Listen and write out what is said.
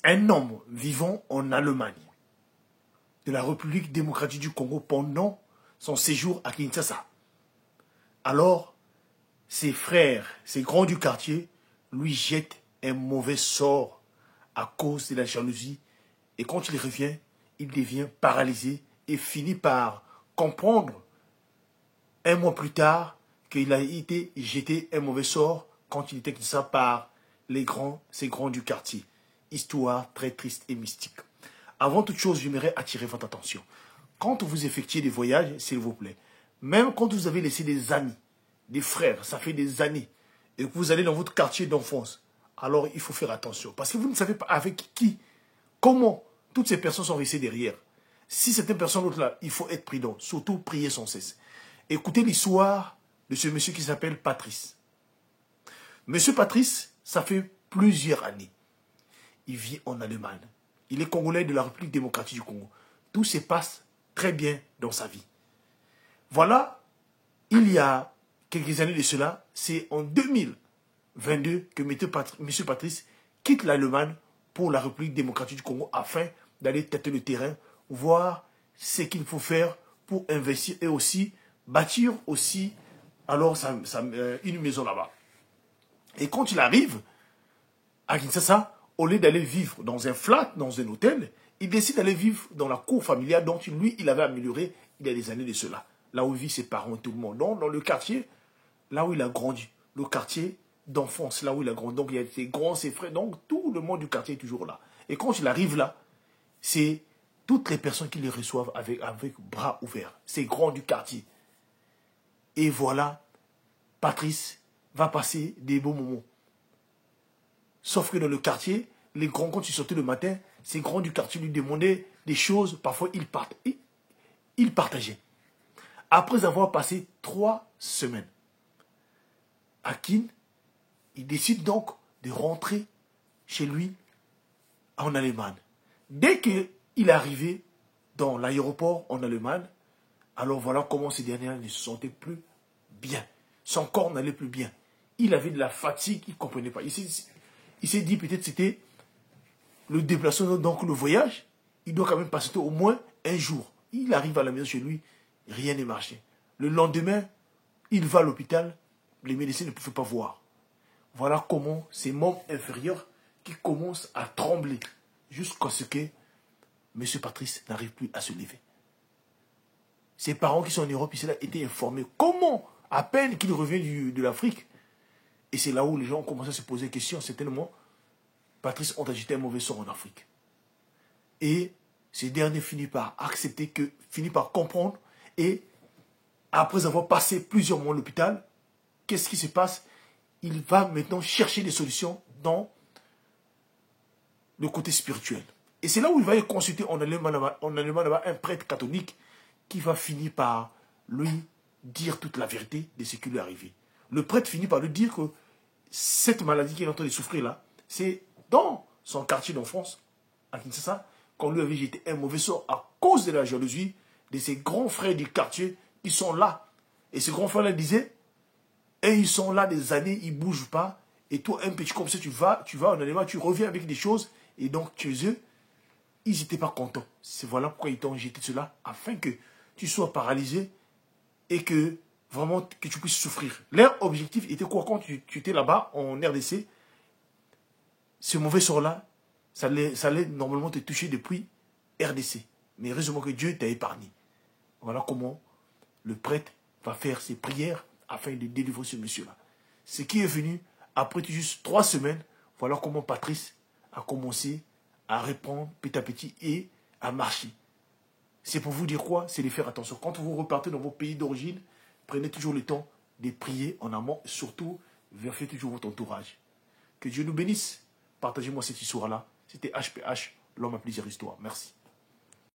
un homme vivant en Allemagne, de la République démocratique du Congo pendant son séjour à Kinshasa. Alors, ses frères, ses grands du quartier, lui jettent un mauvais sort à cause de la jalousie. Et quand il revient, il devient paralysé et finit par comprendre un mois plus tard qu'il a été jeté un mauvais sort quand il était ça par ces grands du quartier. Histoire très triste et mystique. Avant toute chose, j'aimerais attirer votre attention. Quand vous effectuez des voyages, s'il vous plaît, même quand vous avez laissé des amis, des frères, ça fait des années, et que vous allez dans votre quartier d'enfance, alors il faut faire attention. Parce que vous ne savez pas avec qui, comment toutes ces personnes sont restées derrière. Si c'est une personne autre là, il faut être prudent, surtout prier sans cesse. Écoutez l'histoire de ce monsieur qui s'appelle Patrice. Monsieur Patrice, ça fait plusieurs années. Il vit en Allemagne. Il est congolais de la République démocratique du Congo. Tout se passe très bien dans sa vie. Voilà, il y a quelques années de cela, c'est en 2022 que M. Patrice quitte l'Allemagne pour la République démocratique du Congo afin d'aller tâter le terrain, voir ce qu'il faut faire pour investir et aussi bâtir aussi alors une maison là-bas. Et quand il arrive à Kinshasa, au lieu d'aller vivre dans un flat, dans un hôtel, il décide d'aller vivre dans la cour familiale dont lui, il avait amélioré il y a des années de cela. Là où vivent ses parents et tout le monde. Donc, dans le quartier, là où il a grandi. Le quartier d'enfance, là où il a grandi. Donc, il y a ses grands, ses frères. Donc, tout le monde du quartier est toujours là. Et quand il arrive là, c'est toutes les personnes qui les reçoivent avec bras ouverts. Ces grands du quartier. Et voilà, Patrice va passer des beaux moments. Sauf que dans le quartier, les grands, quand ils sortaient le matin, ces grands du quartier lui demandaient des choses. Parfois, ils partageaient. Après avoir passé 3 semaines à Kin, il décide donc de rentrer chez lui en Allemagne. Dès qu'il est arrivé dans l'aéroport en Allemagne, alors voilà comment ces derniers ne se sentaient plus bien. Son corps n'allait plus bien. Il avait de la fatigue, il ne comprenait pas. Il s'est dit peut-être c'était le déplacement, donc le voyage. Il doit quand même passer au moins un jour. Il arrive à la maison chez lui, rien n'est marché. Le lendemain, il va à l'hôpital, les médecins ne pouvaient pas voir. Voilà comment ces membres inférieurs qui commencent à trembler jusqu'à ce que M. Patrice n'arrive plus à se lever. Ses parents qui sont en Europe, ils étaient informés. Comment, à peine qu'il revient de l'Afrique, et c'est là où les gens ont commencé à se poser des questions, certainement, Patrice ont agité un mauvais sort en Afrique. Et ces derniers finissent par accepter, finissent par comprendre, et après avoir passé plusieurs mois à l'hôpital, qu'est-ce qui se passe? Il va maintenant chercher des solutions dans le côté spirituel. Et c'est là où il va y consulter en Allemagne un prêtre catholique qui va finir par lui dire toute la vérité de ce qui lui est arrivé. Le prêtre finit par lui dire que cette maladie qu'il est en train de souffrir là, c'est dans son quartier d'enfance, à Kinshasa, qu'on lui avait jeté un mauvais sort à cause de la jalousie de ses grands frères du quartier qui sont là. Et ces grands frères-là disaient, et ils sont là des années, ils ne bougent pas. Et toi, un petit comme ça, tu vas en Allemagne, tu reviens avec des choses. Et donc, chez eux, ils n'étaient pas contents. C'est voilà pourquoi ils t'ont jeté cela, afin que tu sois paralysé et que vraiment que tu puisses souffrir. Leur objectif était quoi quand tu étais là-bas en RDC? Ce mauvais sort-là, ça allait normalement te toucher depuis RDC. Mais heureusement que Dieu t'a épargné. Voilà comment le prêtre va faire ses prières afin de délivrer ce monsieur-là. Ce qui est venu, après juste 3 semaines, voilà comment Patrice a commencé à répondre petit à petit et à marcher. C'est pour vous dire quoi? C'est de faire attention. Quand vous repartez dans vos pays d'origine, prenez toujours le temps de prier en amont et surtout, vérifiez toujours votre entourage. Que Dieu nous bénisse. Partagez-moi cette histoire-là. C'était HPH, l'homme à plusieurs histoires. Merci.